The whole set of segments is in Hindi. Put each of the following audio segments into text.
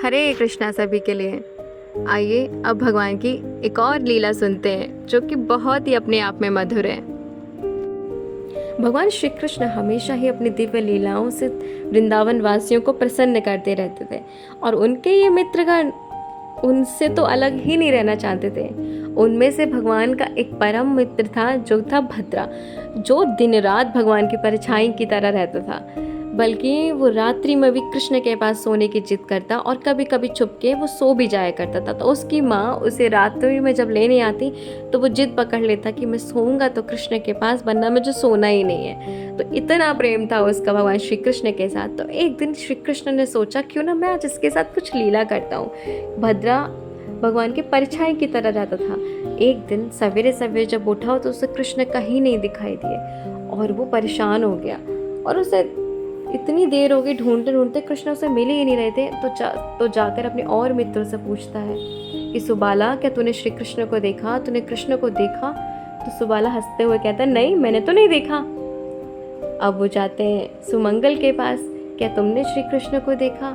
हरे कृष्णा सभी के लिए। आइए अब भगवान की एक और लीला सुनते हैं जो कि बहुत ही अपने आप में मधुर है। भगवान श्री कृष्ण हमेशा ही अपनी दिव्य लीलाओं से वृंदावन वासियों को प्रसन्न करते रहते थे और उनके ये मित्रगण उनसे तो अलग ही नहीं रहना चाहते थे। उनमें से भगवान का एक परम मित्र था जो था भद्रा, जो दिन रात भगवान की परछाई की तरह रहता था। बल्कि वो रात्रि में भी कृष्ण के पास सोने की जिद करता और कभी कभी छुप के वो सो भी जाया करता था। तो उसकी माँ उसे रात्रि में जब लेने आती तो वो जिद पकड़ लेता कि मैं सोऊंगा तो कृष्ण के पास, वरना मुझे सोना ही नहीं है। तो इतना प्रेम था उसका भगवान श्री कृष्ण के साथ। तो एक दिन श्री कृष्ण ने सोचा क्यों ना मैं आज इसके साथ कुछ लीला करता हूँ। भद्रा भगवान की परछाई की तरह रहता था। एक दिन सवेरे सवेरे जब उठा तो उसे कृष्ण कहीं नहीं दिखाई दिए और वो परेशान हो गया और उसे इतनी देर हो गई ढूंढते ढूंढते कृष्ण उसे मिल ही नहीं रहे थे। तो जाकर अपने और मित्रों से पूछता है कि सुबाला, क्या तूने श्री कृष्ण को देखा, तूने कृष्ण को देखा? तो सुबाला हंसते हुए कहता है, नहीं, मैंने तो नहीं देखा। अब वो जाते हैं सुमंगल के पास, क्या तुमने श्री कृष्ण को देखा?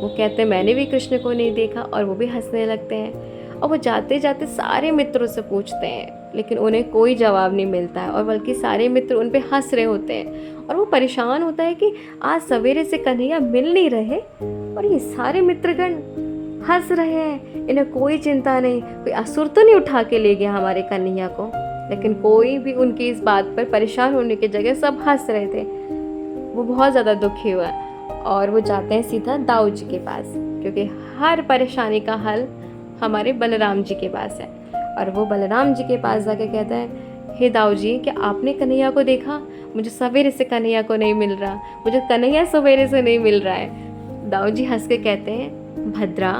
वो कहते हैं, मैंने भी कृष्ण को नहीं देखा, और वो भी हंसने लगते हैं। और वो जाते जाते सारे मित्रों से पूछते हैं लेकिन उन्हें कोई जवाब नहीं मिलता है और बल्कि सारे मित्र उन पे हंस रहे होते हैं। और वो परेशान होता है कि आज सवेरे से कन्हैया मिल नहीं रहे और ये सारे मित्रगण हंस रहे हैं, इन्हें कोई चिंता नहीं, कोई असुर तो नहीं उठा के ले गया हमारे कन्हैया को। लेकिन कोई भी उनकी इस बात पर परेशान होने की जगह सब हंस रहे थे। वो बहुत ज़्यादा दुखी हुआ और वो जाते हैं सीधा दाऊ जी के पास, क्योंकि हर परेशानी का हल हमारे बलराम जी के पास है। और वो बलराम जी के पास जाके कहता है, हे दाऊ जी, क्या आपने कन्हैया को देखा? मुझे सवेरे से कन्हैया को नहीं मिल रहा, मुझे कन्हैया सवेरे से नहीं मिल रहा है। दाऊ जी हंस के कहते हैं, भद्रा,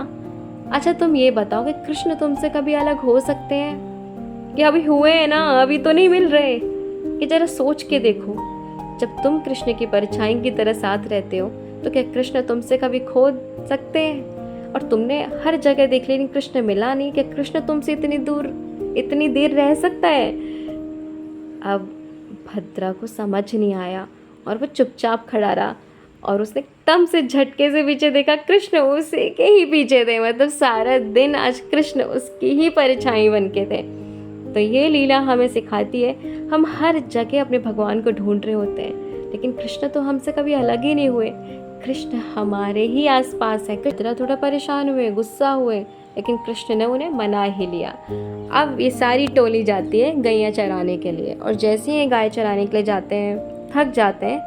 अच्छा तुम ये बताओ कि कृष्ण तुमसे कभी अलग हो सकते हैं? कि अभी हुए हैं ना, अभी तो नहीं मिल रहे। कि जरा सोच के देखो, जब तुम कृष्ण की परछाई की तरह साथ रहते हो तो क्या कृष्ण तुमसे कभी खो सकते हैं? और तुमने हर जगह देख ली, लेकिन कृष्ण मिला नहीं। क्या कृष्ण तुमसे इतनी देर रह सकता है? अब भद्रा को समझ नहीं आया और वो चुपचाप खड़ा रहा और उसने एकदम से झटके से पीछे देखा, कृष्ण उसी के ही पीछे थे। मतलब सारा दिन आज कृष्ण उसकी ही परछाई बन के थे। तो ये लीला हमें सिखाती है, हम हर जगह अपने भगवान को ढूंढ रहे होते हैं लेकिन कृष्ण तो हमसे कभी अलग ही नहीं हुए। कृष्ण हमारे ही आसपास है। कृष्ण थोड़ा परेशान हुए, गुस्सा हुए, लेकिन कृष्ण ने उन्हें मना ही लिया। अब ये सारी टोली जाती है गैया चराने के लिए और जैसे ही गाय चराने के लिए जाते हैं, थक जाते हैं,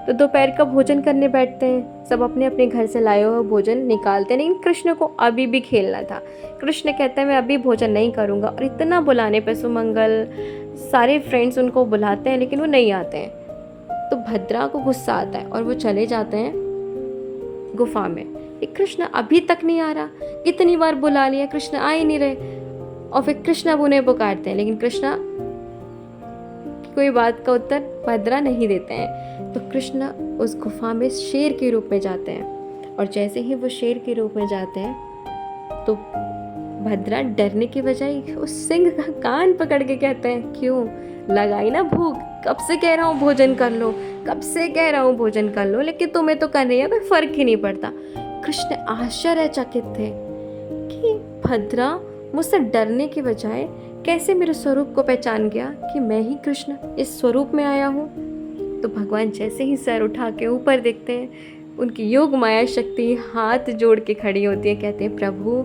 तो दोपहर का भोजन करने बैठते हैं। सब अपने अपने घर से लाए हुए भोजन निकालते हैं, लेकिन कृष्ण को अभी भी खेलना था। कृष्ण कहता है, मैं अभी भोजन नहीं करूँगा। और इतना बुलाने पे सुमंगल सारे फ्रेंड्स उनको बुलाते हैं लेकिन वो नहीं आते हैं। तो भद्रा को गुस्सा आता है और वो चले जाते हैं गुफा में। कृष्ण अभी तक नहीं आ रहा, कितनी बार बुला लिया, कृष्ण आ ही नहीं रहे। और फिर कृष्ण अब उन्हें पुकारते हैं लेकिन कृष्ण कोई बात का उत्तर भद्रा नहीं देते हैं। तो कृष्ण उस गुफा में शेर के रूप में जाते हैं और जैसे ही वो शेर के रूप में जाते हैं तो भद्रा डरने की बजाय उस सिंह का कान पकड़ के कहते हैं, क्यों लगाई ना भूख? कब से कह रहा हूँ भोजन कर लो, कब से कह रहा हूँ भोजन कर लो, लेकिन तुम्हें तो कन्हैया कोई फर्क ही नहीं पड़ता। कृष्ण आश्चर्यचकित थे कि भद्रा मुझसे डरने की बजाय कैसे मेरे स्वरूप को पहचान गया कि मैं ही कृष्ण इस स्वरूप में आया हूँ। तो भगवान जैसे ही सर उठा के ऊपर देखते हैं, उनकी योग माया शक्ति हाथ जोड़ के खड़ी होती है। कहते हैं, प्रभु,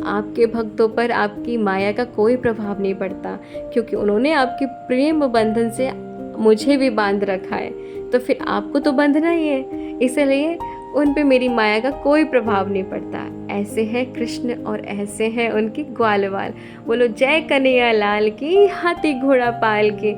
आपके भक्तों पर आपकी माया का कोई प्रभाव नहीं पड़ता, क्योंकि उन्होंने आपके प्रेम बंधन से मुझे भी बांध रखा है, तो फिर आपको तो बंधना ही है, इसलिए उन पे मेरी माया का कोई प्रभाव नहीं पड़ता। ऐसे है कृष्ण और ऐसे हैं उनकी ग्वाल वाल। बोलो जय कन्हैया लाल की, हाथी घोड़ा पाल के।